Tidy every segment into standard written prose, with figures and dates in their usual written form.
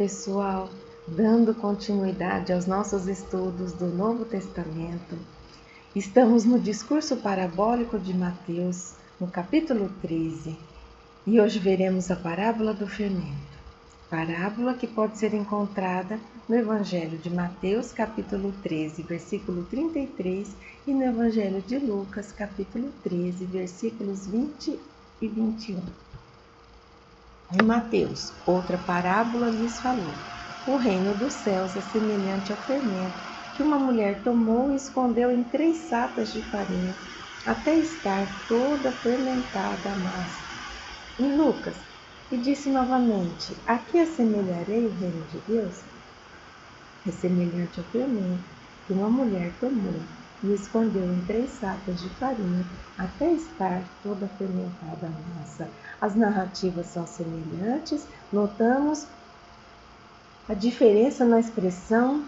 pessoal, dando continuidade aos nossos estudos do Novo Testamento, estamos no discurso parabólico de Mateus, no capítulo 13, e hoje veremos a parábola do fermento. Parábola que pode ser encontrada no Evangelho de Mateus, capítulo 13, versículo 33, e no Evangelho de Lucas, capítulo 13, versículos 20 e 21. Em Mateus, outra parábola lhes falou: o reino dos céus é semelhante ao fermento que uma mulher tomou e escondeu em 3 sacas de farinha, até estar toda fermentada a massa. Em Lucas, e disse novamente: a que assemelharei o reino de Deus? É semelhante ao fermento que uma mulher tomou e escondeu em 3 sacas de farinha, até estar toda fermentada a massa. As narrativas são semelhantes, notamos a diferença na expressão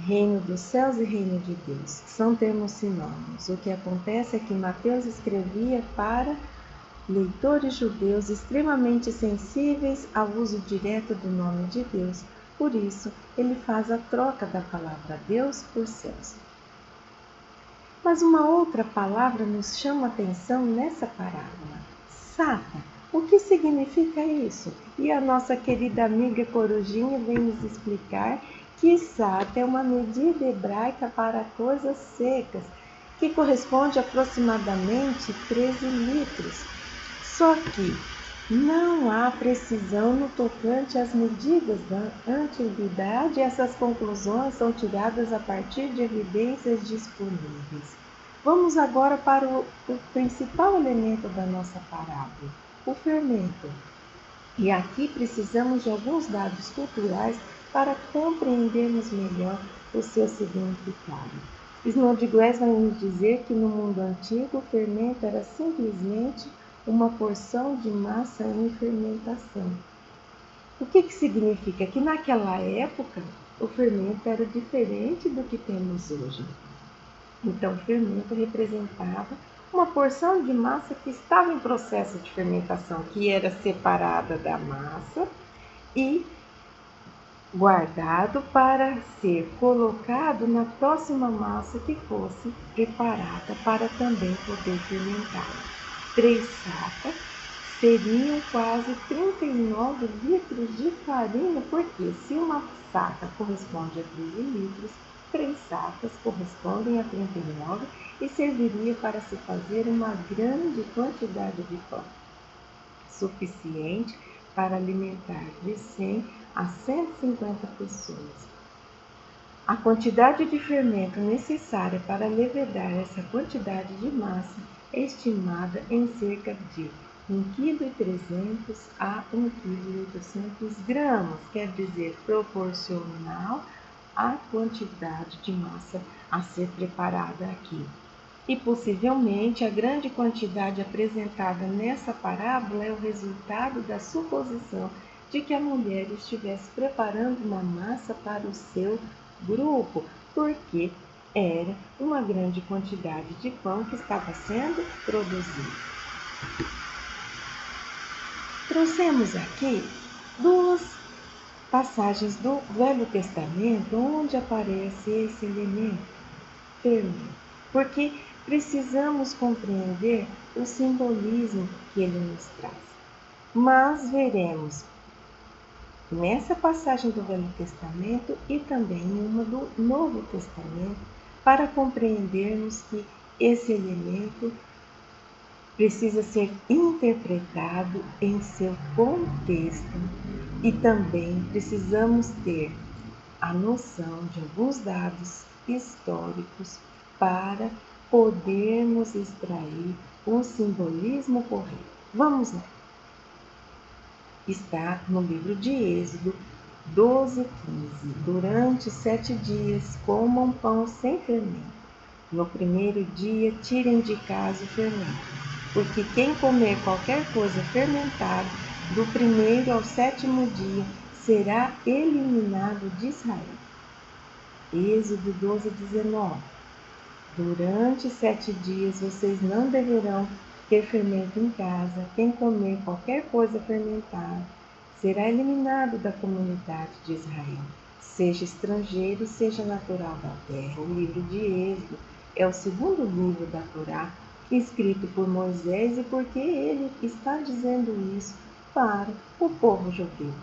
reino dos céus e reino de Deus. São termos sinônimos. O que acontece é que Mateus escrevia para leitores judeus extremamente sensíveis ao uso direto do nome de Deus. Por isso, ele faz a troca da palavra Deus por céus. Mas uma outra palavra nos chama a atenção nessa parábola: saca. O que significa isso? E a nossa querida amiga Corujinha vem nos explicar que saca é uma medida hebraica para coisas secas, que corresponde a aproximadamente 13 litros. Só que não há precisão no tocante às medidas da antiguidade e essas conclusões são tiradas a partir de evidências disponíveis. Vamos agora para o principal elemento da nossa parábola, o fermento. E aqui precisamos de alguns dados culturais para compreendermos melhor o seu significado. Snodgrass vai nos dizer que no mundo antigo o fermento era simplesmente uma porção de massa em fermentação. O que significa? Que naquela época o fermento era diferente do que temos hoje. Então o fermento representava uma porção de massa que estava em processo de fermentação, que era separada da massa e guardado para ser colocado na próxima massa que fosse preparada para também poder fermentar. 3 sacas seriam quase 39 litros de farinha, porque se uma saca corresponde a 13 litros, 3 sacas correspondem a 39 e serviria para se fazer uma grande quantidade de pão, suficiente para alimentar de 100 a 150 pessoas. A quantidade de fermento necessária para levedar essa quantidade de massa é estimada em cerca de 1,3 kg a 1,8 kg, quer dizer, proporcional à quantidade de massa a ser preparada aqui. E possivelmente a grande quantidade apresentada nessa parábola é o resultado da suposição de que a mulher estivesse preparando uma massa para o seu grupo, porque era uma grande quantidade de pão que estava sendo produzido. Trouxemos aqui 2 passagens do Velho Testamento onde aparece esse elemento, fermento, porque precisamos compreender o simbolismo que ele nos traz. Mas veremos nessa passagem do Velho Testamento e também em uma do Novo Testamento para compreendermos que esse elemento precisa ser interpretado em seu contexto e também precisamos ter a noção de alguns dados históricos para podermos extrair o simbolismo correto. Vamos lá. Está no livro de Êxodo 12:15. Durante 7 dias comam pão sem fermento. No primeiro dia tirem de casa o fermento, porque quem comer qualquer coisa fermentada, do primeiro ao 7º dia, será eliminado de Israel. Êxodo 12:19. Durante 7 dias vocês não deverão ter fermento em casa. Quem comer qualquer coisa fermentada será eliminado da comunidade de Israel, seja estrangeiro, seja natural da terra. O livro de Êxodo é o segundo livro da Torá, escrito por Moisés, e porque ele está dizendo isso para o povo judeu.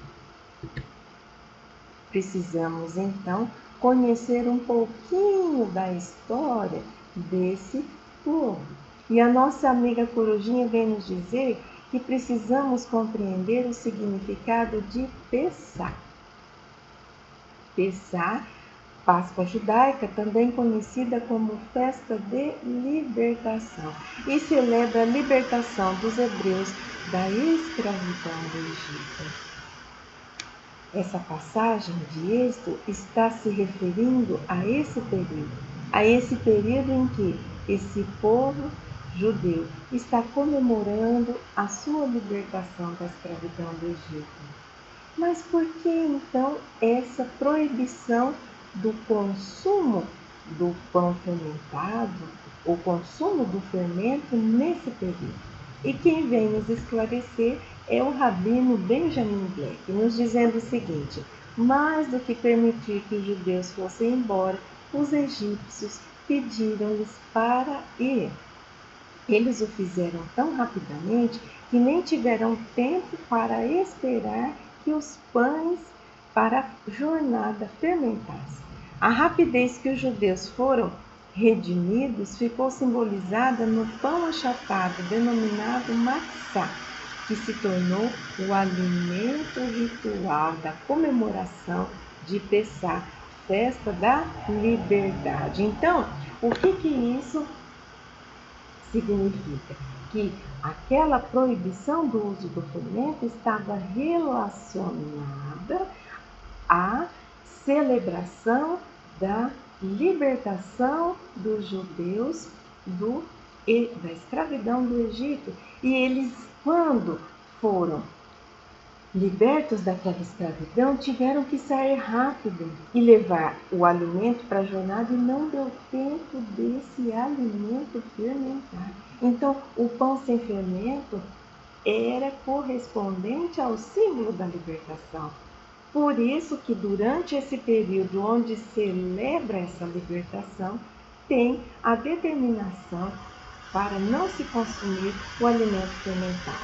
Precisamos então conhecer um pouquinho da história desse povo. E a nossa amiga Corujinha vem nos dizer que precisamos compreender o significado de Pessá. Pessá, Páscoa judaica, também conhecida como festa de libertação, e celebra a libertação dos hebreus da escravidão do Egito. Essa passagem de Êxodo está se referindo a esse período em que esse povo judeu está comemorando a sua libertação da escravidão do Egito. Mas por que então essa proibição do consumo do pão fermentado, o consumo do fermento nesse período? E quem vem nos esclarecer é o rabino Benjamin Black, nos dizendo o seguinte: mais do que permitir que os judeus fossem embora, os egípcios pediram-lhes para ir. Eles o fizeram tão rapidamente que nem tiveram tempo para esperar que os pães para a jornada fermentassem. A rapidez que os judeus foram redimidos ficou simbolizada no pão achatado, denominado matzá, que se tornou o alimento ritual da comemoração de Pessá, festa da liberdade. Então, o que isso significa? Que aquela proibição do uso do fermento estava relacionada à celebração da libertação dos judeus da escravidão do Egito. E eles, quando foram libertos daquela escravidão, tiveram que sair rápido e levar o alimento para a jornada, e não deu tempo desse alimento fermentar. Então, o pão sem fermento era correspondente ao símbolo da libertação. Por isso que durante esse período onde celebra essa libertação, tem a determinação para não se consumir o alimento fermentado.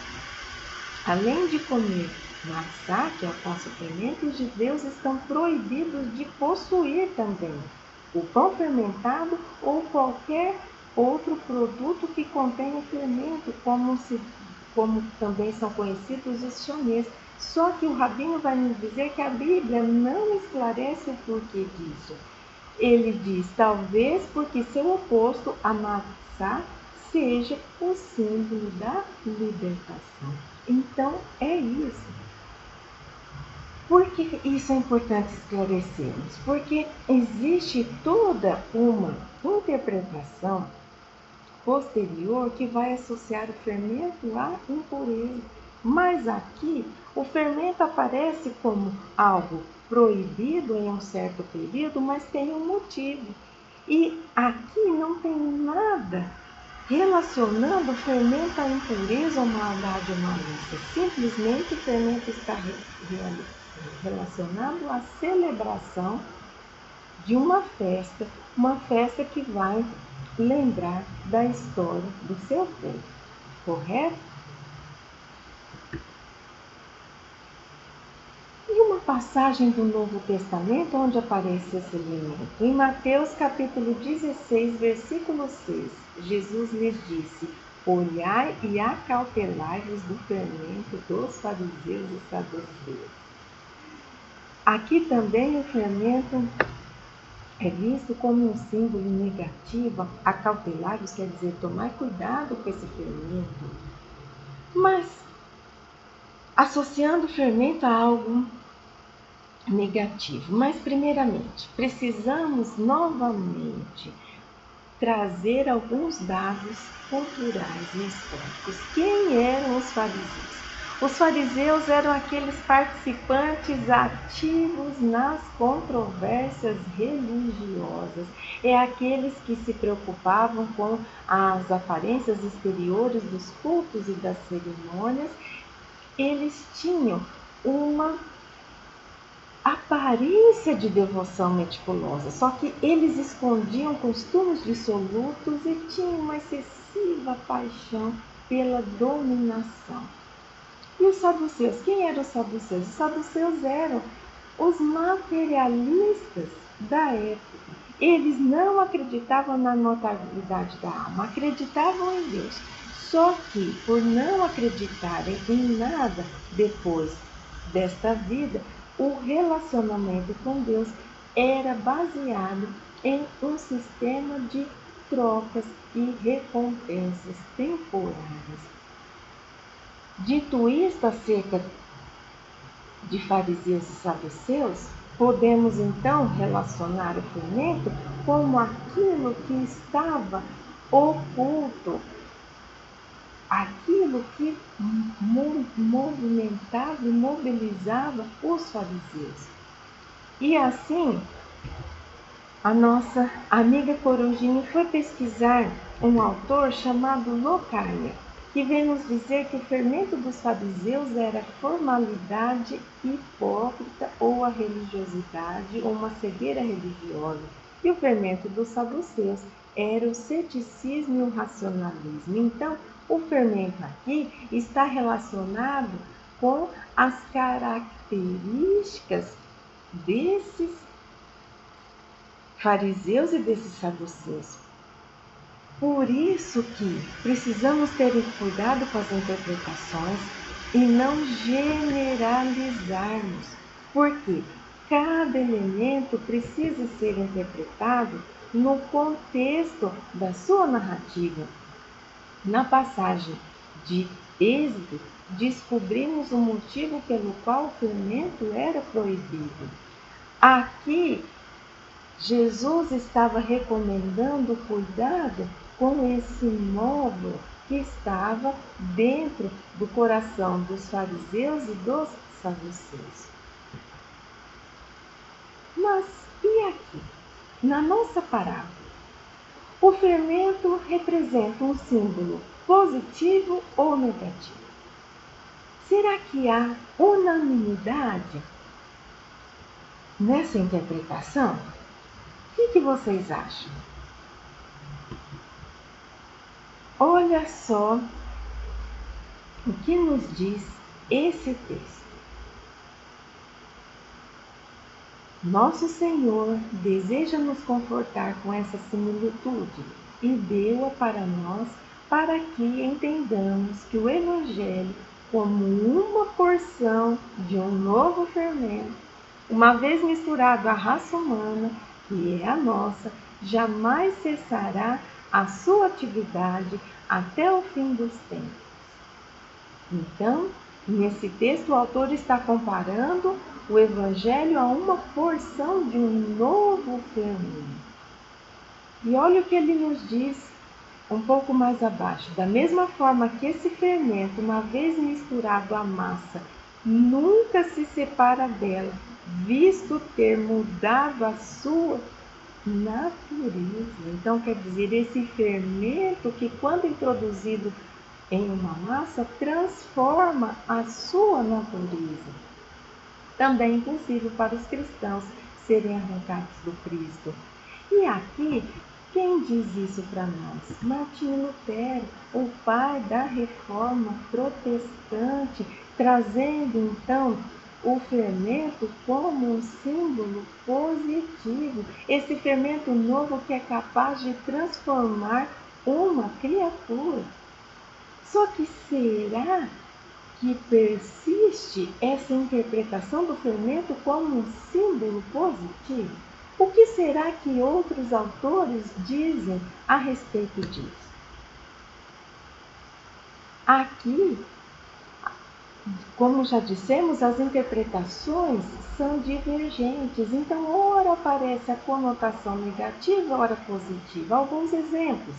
Além de comer matzá, que é o falso fermento, os judeus estão proibidos de possuir também o pão fermentado ou qualquer outro produto que contenha fermento, como também são conhecidos os chanês. Só que o rabino vai nos dizer que a Bíblia não esclarece o porquê disso. Ele diz, talvez porque seu oposto, a matzá, seja o símbolo da libertação. Então, é isso. Por que isso é importante esclarecermos? Porque existe toda uma interpretação posterior que vai associar o fermento à impureza. Mas aqui, o fermento aparece como algo proibido em um certo período, mas tem um motivo. E aqui não tem nada relacionando o fermento à impureza ou maldade ou malícia. Simplesmente o fermento está relacionado à celebração de uma festa que vai lembrar da história do seu povo, correto? E uma passagem do Novo Testamento onde aparece esse elemento. Em Mateus capítulo 16, versículo 6, Jesus lhes disse: olhai e acautelai-vos do fermento dos fariseus e saduceus. Aqui também o fermento é visto como um símbolo negativo. Acautelai-vos quer dizer tomar cuidado com esse fermento. Mas, associando o fermento a algo negativo. Mas, primeiramente, precisamos novamente trazer alguns dados culturais e históricos. Quem eram os fariseus? Os fariseus eram aqueles participantes ativos nas controvérsias religiosas. É aqueles que se preocupavam com as aparências exteriores dos cultos e das cerimônias. Eles tinham uma aparência de devoção meticulosa, só que eles escondiam costumes dissolutos e tinham uma excessiva paixão pela dominação. E os saduceus? Quem eram os saduceus? Os saduceus eram os materialistas da época. Eles não acreditavam na imortalidade da alma, acreditavam em Deus. Só que, por não acreditarem em nada depois desta vida, o relacionamento com Deus era baseado em um sistema de trocas e recompensas temporárias. Dito isto acerca de fariseus e saduceus, podemos então relacionar o fermento como aquilo que estava oculto, aquilo que movimentava e mobilizava os fariseus. E assim, a nossa amiga Corujinha foi pesquisar um autor chamado Locaia, que vem nos dizer que o fermento dos fariseus era a formalidade hipócrita ou a religiosidade ou uma cegueira religiosa. E o fermento dos saduceus era o ceticismo e o racionalismo. Então, o fermento aqui está relacionado com as características desses fariseus e desses saduceus. Por isso que precisamos ter cuidado com as interpretações e não generalizarmos, porque cada elemento precisa ser interpretado no contexto da sua narrativa. Na passagem de Êxodo, descobrimos o motivo pelo qual o fermento era proibido. Aqui, Jesus estava recomendando cuidado com esse móvel que estava dentro do coração dos fariseus e dos saduceus. Mas e aqui, na nossa parábola? O fermento representa um símbolo positivo ou negativo? Será que há unanimidade nessa interpretação? O que vocês acham? Olha só o que nos diz esse texto. Nosso Senhor deseja nos confortar com essa similitude e deu-a para nós para que entendamos que o Evangelho, como uma porção de um novo fermento, uma vez misturado à raça humana, que é a nossa, jamais cessará a sua atividade até o fim dos tempos. Então, nesse texto, o autor está comparando o Evangelho a uma porção de um novo fermento. E olha o que ele nos diz um pouco mais abaixo. Da mesma forma que esse fermento, uma vez misturado à massa, nunca se separa dela, visto ter mudado a sua natureza. Então, quer dizer, esse fermento que, quando introduzido em uma massa, transforma a sua natureza. Também é impossível para os cristãos serem arrancados do Cristo. E aqui, quem diz isso para nós? Martinho Lutero, o pai da reforma protestante, trazendo então o fermento como um símbolo positivo. Esse fermento novo que é capaz de transformar uma criatura. Só que será que persiste essa interpretação do fermento como um símbolo positivo? O que será que outros autores dizem a respeito disso? Aqui, como já dissemos, as interpretações são divergentes. Então, ora aparece a conotação negativa, ora positiva. Alguns exemplos.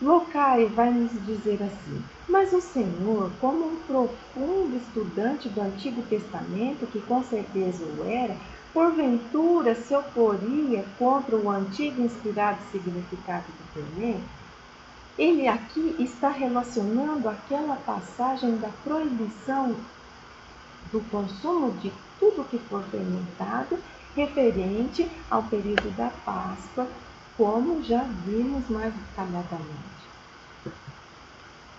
Locai vai nos dizer assim: mas o Senhor, como um profundo estudante do Antigo Testamento, que com certeza o era, porventura se oporia contra o antigo inspirado significado do fermento? Ele aqui está relacionando aquela passagem da proibição do consumo de tudo que for fermentado, referente ao período da Páscoa, como já vimos mais detalhadamente.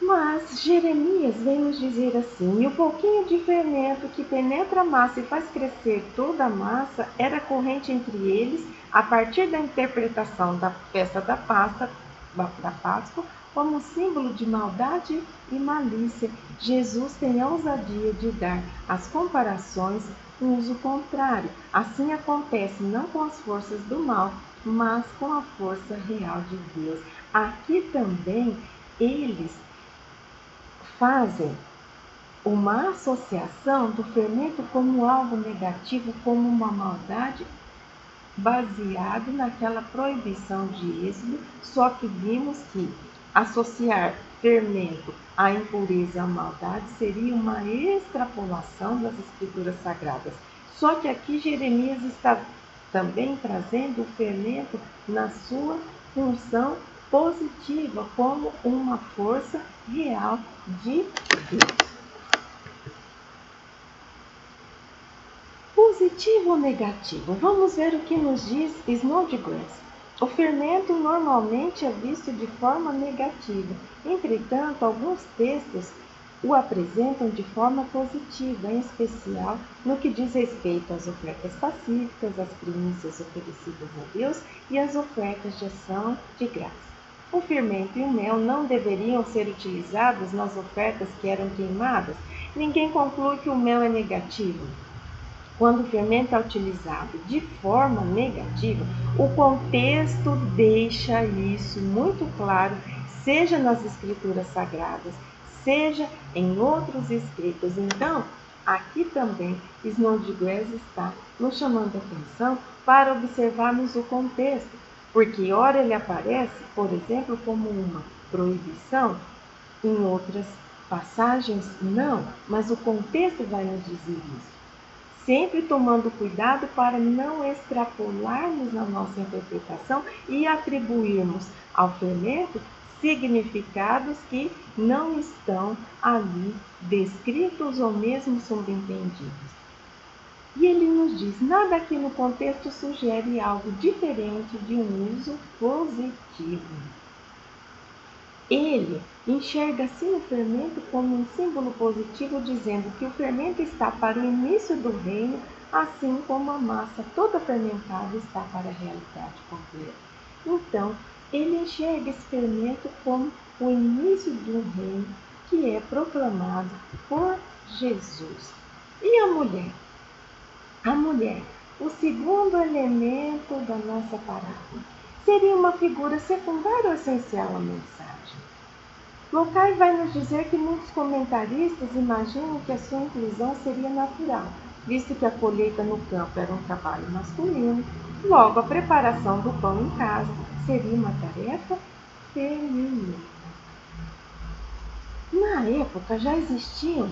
Mas Jeremias vem nos dizer assim: e o pouquinho de fermento que penetra a massa e faz crescer toda a massa era corrente entre eles, a partir da interpretação da festa da Páscoa, como símbolo de maldade e malícia. Jesus tem a ousadia de dar às comparações um uso contrário. Assim acontece não com as forças do mal, mas com a força real de Deus. Aqui também eles fazem uma associação do fermento como algo negativo, como uma maldade, baseado naquela proibição de Êxodo, só que vimos que associar fermento à impureza e à maldade seria uma extrapolação das escrituras sagradas. Só que aqui Jeremias está também trazendo o fermento na sua função positiva, como uma força real de Deus. Positivo ou negativo? Vamos ver o que nos diz Snodgrass. O fermento normalmente é visto de forma negativa, entretanto, alguns textos o apresentam de forma positiva, em especial no que diz respeito às ofertas pacíficas, às primícias oferecidas a Deus e às ofertas de ação de graça. O fermento e o mel não deveriam ser utilizados nas ofertas que eram queimadas. Ninguém conclui que o mel é negativo. Quando o fermento é utilizado de forma negativa, o contexto deixa isso muito claro, seja nas escrituras sagradas, seja em outros escritos. Então, aqui também Snodgrass está nos chamando a atenção para observarmos o contexto, porque ora ele aparece, por exemplo, como uma proibição, em outras passagens não, mas o contexto vai nos dizer isso. Sempre tomando cuidado para não extrapolarmos na nossa interpretação e atribuirmos ao fermento significados que não estão ali descritos ou mesmo subentendidos. E ele nos diz: nada aqui no contexto sugere algo diferente de um uso positivo. Ele enxerga assim o fermento como um símbolo positivo, dizendo que o fermento está para o início do reino, assim como a massa toda fermentada está para a realidade completa. Então, ele enxerga esse fermento como o início de um reino que é proclamado por Jesus. E a mulher? A mulher, o segundo elemento da nossa parábola, seria uma figura secundária ou essencial à mensagem. Locai vai nos dizer que muitos comentaristas imaginam que a sua inclusão seria natural, visto que a colheita no campo era um trabalho masculino, logo a preparação do pão em casa seria uma tarefa feminina. Na época já existiam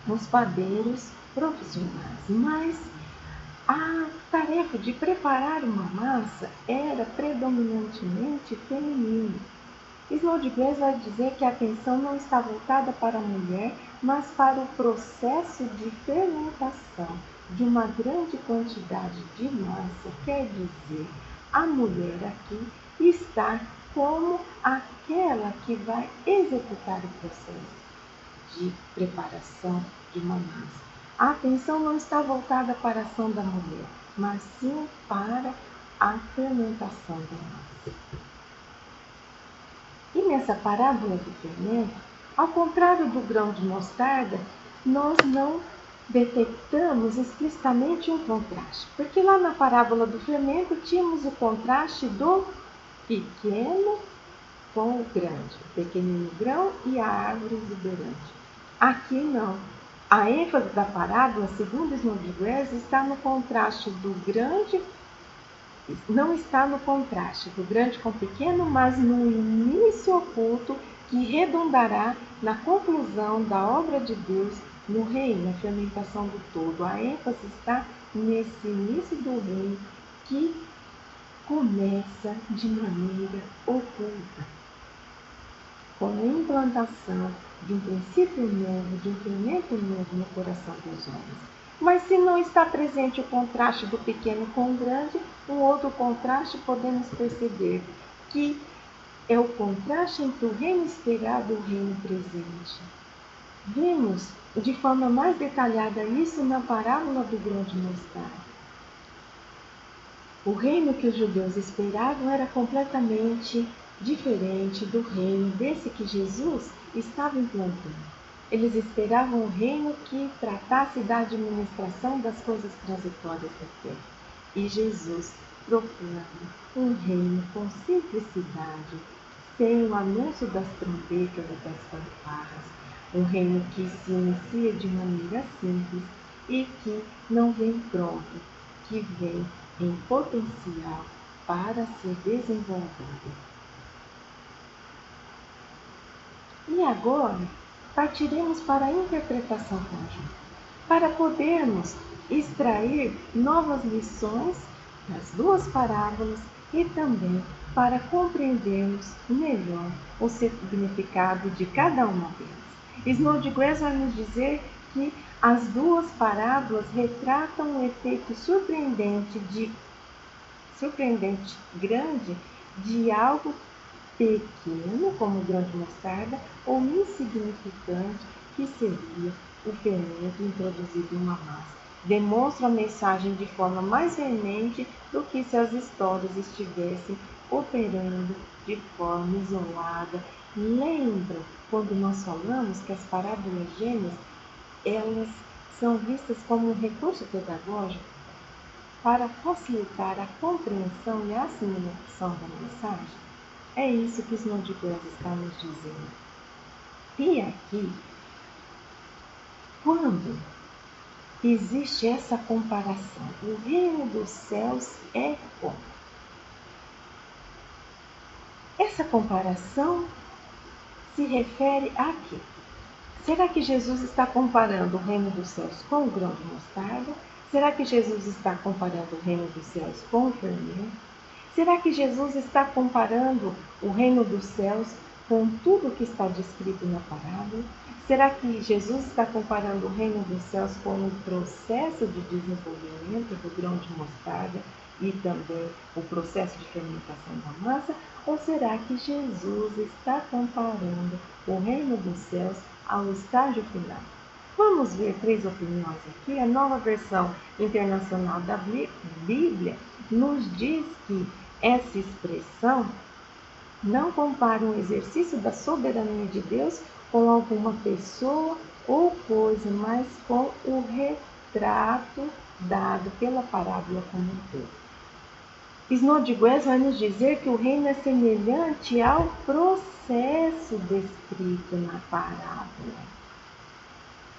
os padeiros profissionais, mas a tarefa de preparar uma massa era predominantemente feminina. Snodgrass vai dizer que a atenção não está voltada para a mulher, mas para o processo de fermentação de uma grande quantidade de massa. Quer dizer, a mulher aqui está como aquela que vai executar o processo de preparação de uma massa. A atenção não está voltada para a ação da mulher, mas sim para a fermentação da massa. E nessa parábola do fermento, ao contrário do grão de mostarda, nós não detectamos explicitamente um contraste, porque lá na parábola do fermento tínhamos o contraste do pequeno com o grande, o pequenino grão e a árvore exuberante. Aqui não. A ênfase da parábola, segundo Snodgrass, está no contraste do grande, não está no contraste do grande com o pequeno, mas no início oculto que redundará na conclusão da obra de Deus no reino, na fermentação do todo. A ênfase está nesse início do reino que começa de maneira oculta. com a implantação de um princípio novo, de um fermento novo no coração dos homens. Mas se não está presente o contraste do pequeno com o grande, um outro contraste podemos perceber que é o contraste entre o reino esperado e o reino presente. Vemos de forma mais detalhada isso na parábola do grão de mostarda. O reino que os judeus esperavam era completamente diferente do reino desse que Jesus estava implantando. Eles esperavam um reino que tratasse da administração das coisas transitórias da terra. E Jesus proclama um reino com simplicidade, sem o anúncio das trombetas e das fanfarras. Um reino que se inicia de maneira simples e que não vem pronto, que vem em potencial para ser desenvolvido. E agora, partiremos para a interpretação conjunta, para podermos extrair novas lições das duas parábolas e também para compreendermos melhor o significado de cada uma delas. Snodgrass vai nos dizer que as duas parábolas retratam um efeito surpreendente grande de algo pequeno, como o grão de mostarda, ou insignificante, que seria o fermento introduzido em uma massa. Demonstra a mensagem de forma mais veemente do que se as histórias estivessem operando de forma isolada. Lembram quando nós falamos que as parábolas gêmeas, elas são vistas como um recurso pedagógico para facilitar a compreensão e a assimilação da mensagem? É isso que Snodgrass está nos dizendo. E aqui, quando existe essa comparação, o reino dos céus é como? Essa comparação se refere a quê? Será que Jesus está comparando o reino dos céus com o grão de mostarda? Será que Jesus está comparando o reino dos céus com o fermento? Será que Jesus está comparando o reino dos céus com tudo o que está descrito na parábola? Será que Jesus está comparando o reino dos céus com o processo de desenvolvimento do grão de mostarda e também o processo de fermentação da massa? Ou será que Jesus está comparando o reino dos céus ao estágio final? Vamos ver três opiniões aqui. A Nova Versão Internacional da Bíblia nos diz que essa expressão não compara um exercício da soberania de Deus com alguma pessoa ou coisa, mas com o retrato dado pela parábola como um todo. Snodgrass vai nos dizer que o reino é semelhante ao processo descrito na parábola.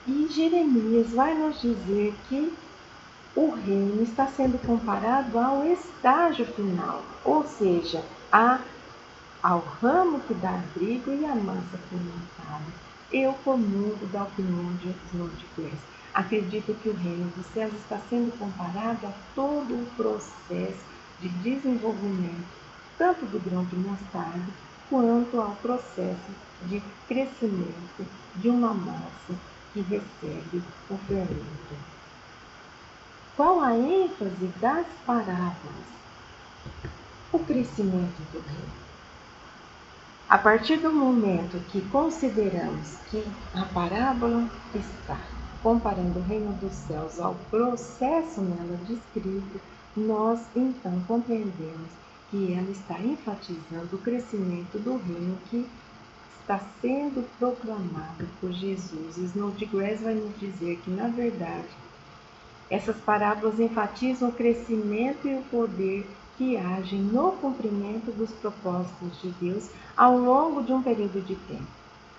E Jeremias vai nos dizer que o reino está sendo comparado ao estágio final, ou seja, ao ramo que dá abrigo e à massa fermentada. Eu comungo da opinião de Snodgrass. Acredito que o reino dos céus está sendo comparado a todo o processo de desenvolvimento, tanto do grão de mostarda, quanto ao processo de crescimento de uma massa que recebe o fermento. Qual a ênfase das parábolas? O crescimento do reino. A partir do momento que consideramos que a parábola está comparando o reino dos céus ao processo nela descrito, nós então compreendemos que ela está enfatizando o crescimento do reino que está sendo proclamado por Jesus. Snodgrass vai nos dizer que, na verdade, essas parábolas enfatizam o crescimento e o poder que agem no cumprimento dos propósitos de Deus ao longo de um período de tempo,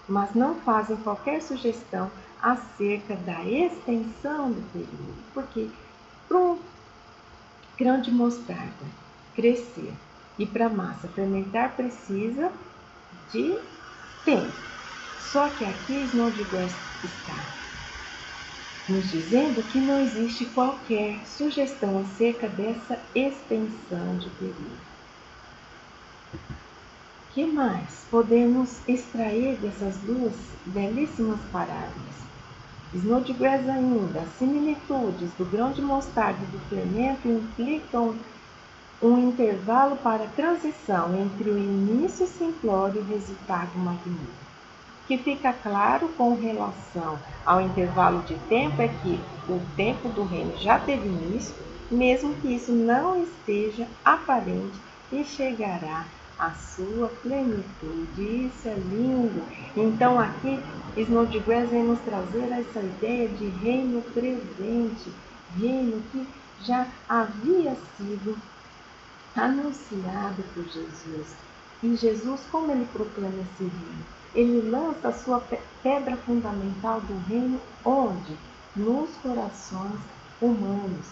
mas não fazem qualquer sugestão acerca da extensão do período, porque para um grão de mostarda crescer e para a massa fermentar precisa de tempo. Só que aqui Snodgrass está nos dizendo que não existe qualquer sugestão acerca dessa extensão de período. Que mais podemos extrair dessas duas belíssimas parábolas? Snodgrass ainda, as similitudes do grão de mostarda e do fermento implicam um intervalo para a transição entre o início simplório e o resultado magnífico. O que fica claro com relação ao intervalo de tempo é que o tempo do reino já teve início, mesmo que isso não esteja aparente, e chegará à sua plenitude. Isso é lindo. Então aqui Snodgrass vem nos trazer essa ideia de reino presente, reino que já havia sido anunciado por Jesus. E Jesus, como ele proclama esse reino? Ele lança a sua pedra fundamental do reino onde? Nos corações humanos.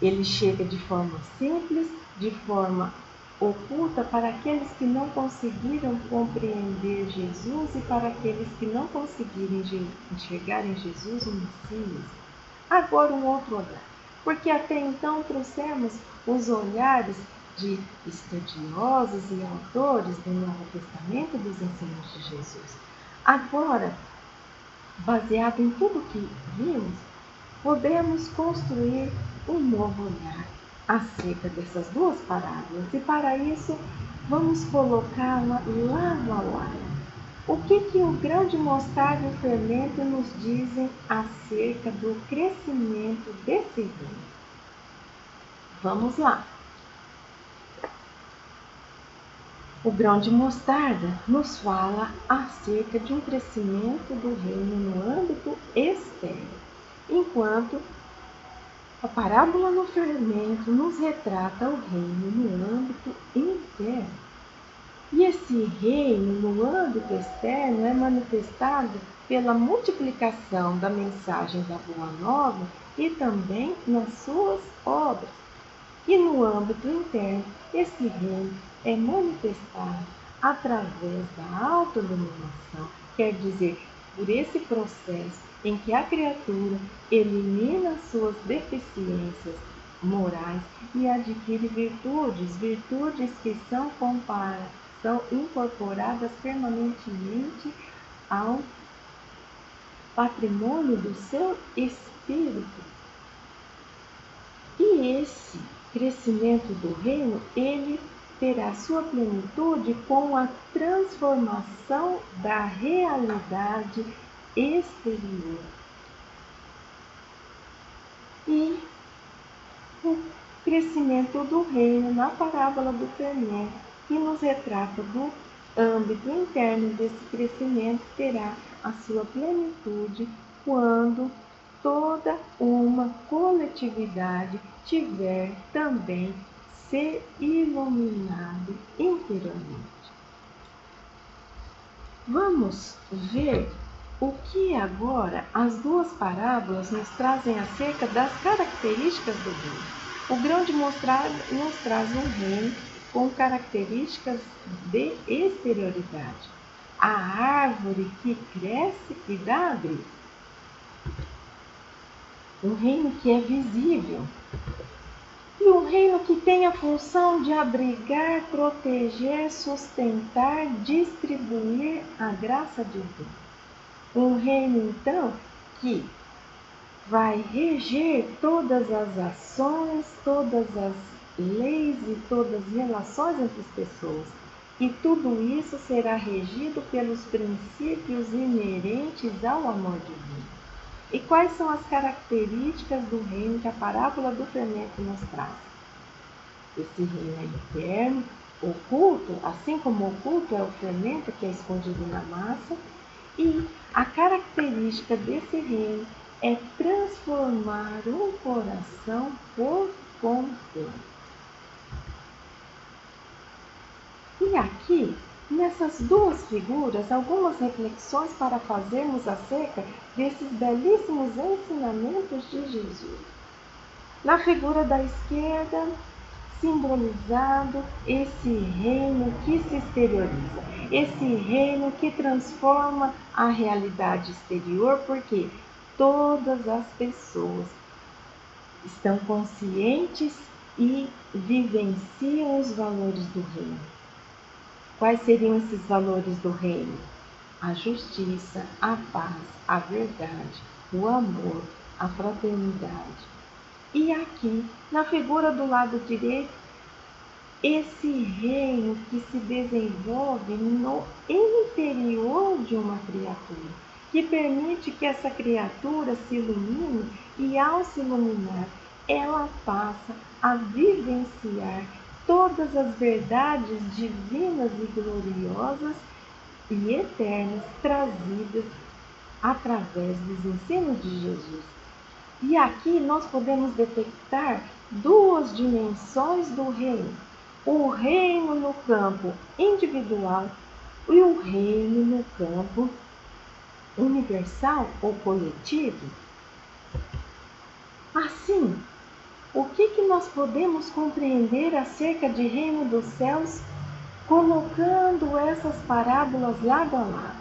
Ele chega de forma simples, de forma oculta para aqueles que não conseguiram compreender Jesus e para aqueles que não conseguirem enxergar em Jesus o Messias. Agora um outro olhar, porque até então trouxemos os olhares de estudiosos e autores do Novo Testamento dos ensinos de Jesus. Agora, baseado em tudo que vimos, podemos construir um novo olhar acerca dessas duas parábolas e para isso vamos colocá-la lado a lado. O que o grão de mostarda e o fermento nos dizem acerca do crescimento desse reino? Vamos lá. O grão de mostarda nos fala acerca de um crescimento do reino no âmbito externo, enquanto a parábola do fermento nos retrata o reino no âmbito interno. E esse reino no âmbito externo é manifestado pela multiplicação da mensagem da Boa Nova e também nas suas obras. E no âmbito interno, esse reino é manifestado através da autoiluminação, quer dizer, por esse processo em que a criatura elimina suas deficiências morais e adquire virtudes que são incorporadas permanentemente ao patrimônio do seu espírito. E esse crescimento do reino, ele terá sua plenitude com a transformação da realidade exterior. E o crescimento do reino na parábola do fermento, que nos retrata do âmbito interno desse crescimento, terá a sua plenitude quando toda uma coletividade tiver também ser iluminado interiormente. Vamos ver o que agora as duas parábolas nos trazem acerca das características do reino. O grão de mostarda nos traz um reino com características de exterioridade. A árvore que cresce e dá abrigo. Um reino que é visível. E um reino que tem a função de abrigar, proteger, sustentar, distribuir a graça de Deus. Um reino, então, que vai reger todas as ações, todas as leis e todas as relações entre as pessoas. E tudo isso será regido pelos princípios inerentes ao amor divino. E quais são as características do reino que a parábola do fermento nos traz? Esse reino é interno, oculto, assim como oculto é o fermento que é escondido na massa, e a característica desse reino é transformar um coração por completo. E aqui, nessas duas figuras, algumas reflexões para fazermos acerca desses belíssimos ensinamentos de Jesus. Na figura da esquerda, simbolizado esse reino que se exterioriza, esse reino que transforma a realidade exterior, porque todas as pessoas estão conscientes e vivenciam os valores do reino. Quais seriam esses valores do reino? A justiça, a paz, a verdade, o amor, a fraternidade. E aqui, na figura do lado direito, esse reino que se desenvolve no interior de uma criatura, que permite que essa criatura se ilumine e, ao se iluminar, ela passa a vivenciar todas as verdades divinas e gloriosas e eternas trazidas através dos ensinos de Jesus. E aqui nós podemos detectar duas dimensões do reino: o reino no campo individual e o reino no campo universal ou coletivo. Assim, o que nós podemos compreender acerca de reino dos céus colocando essas parábolas lado a lado?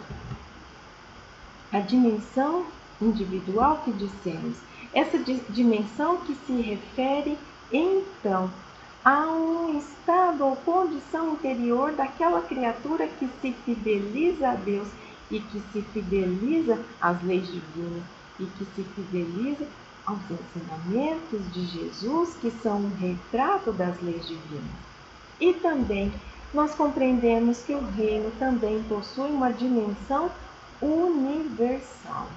A dimensão individual que dissemos, essa dimensão que se refere, então, a um estado ou condição interior daquela criatura que se fideliza a Deus e que se fideliza às leis divinas e que se fideliza aos ensinamentos de Jesus, que são um retrato das leis divinas. E também nós compreendemos que o reino também possui uma dimensão universal.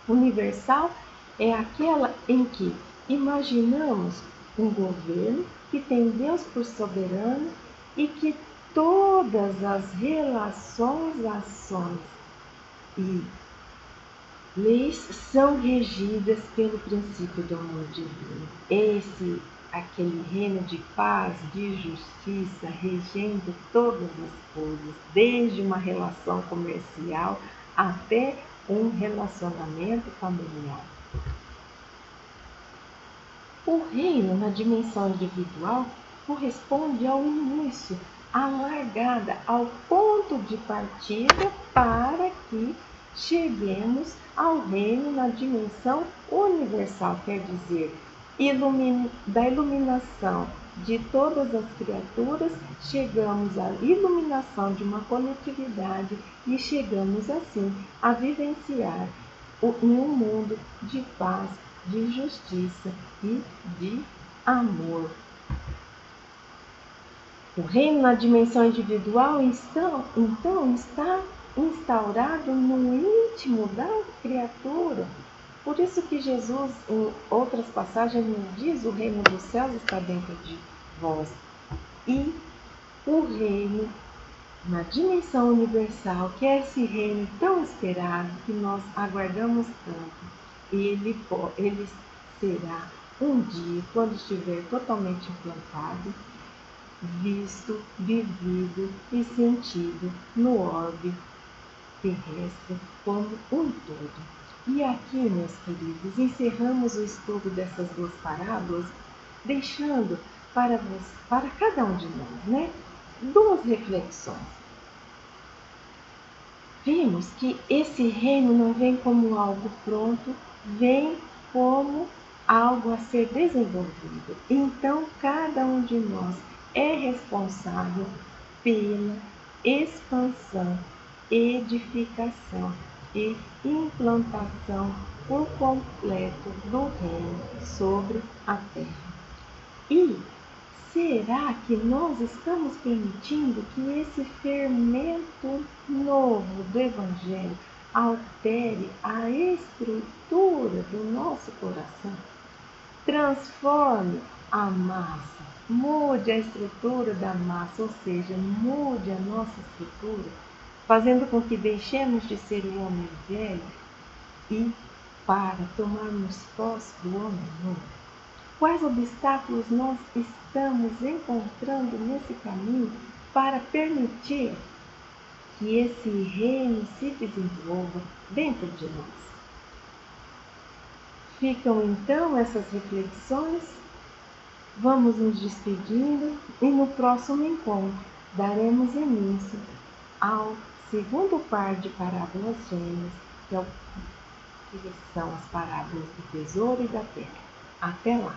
Universal é aquela em que imaginamos um governo que tem Deus por soberano e que todas as relações, ações e leis são regidas pelo princípio do amor divino. Aquele reino de paz, de justiça, regendo todas as coisas, desde uma relação comercial até um relacionamento familiar. O reino na dimensão individual corresponde ao início, à largada, ao ponto de partida para que cheguemos ao reino na dimensão universal, quer dizer, da iluminação de todas as criaturas, chegamos à iluminação de uma coletividade e chegamos assim a vivenciar em um mundo de paz, de justiça e de amor. O reino na dimensão individual, então, está instaurado no íntimo da criatura. Por isso que Jesus, em outras passagens, nos diz: o reino dos céus está dentro de vós. E o reino na dimensão universal, que é esse reino tão esperado, que nós aguardamos tanto, ele será um dia, quando estiver totalmente implantado, visto, vivido e sentido no orbe terrestre como um todo. E aqui, meus queridos, encerramos o estudo dessas duas parábolas, deixando para cada um de nós, duas reflexões. Vimos que esse reino não vem como algo pronto, vem como algo a ser desenvolvido. Então, cada um de nós é responsável pela expansão, edificação e implantação por completo do reino sobre a terra. E será que nós estamos permitindo que esse fermento novo do Evangelho altere a estrutura do nosso coração? Transforme a massa, mude a estrutura da massa, ou seja, mude a nossa estrutura, fazendo com que deixemos de ser o homem velho e para tomarmos posse do homem novo. Quais obstáculos nós estamos encontrando nesse caminho para permitir que esse reino se desenvolva dentro de nós? Ficam então essas reflexões. Vamos nos despedindo e no próximo encontro daremos início ao segundo par de parábolas gêmeas, que são as parábolas do tesouro e da terra. Até lá!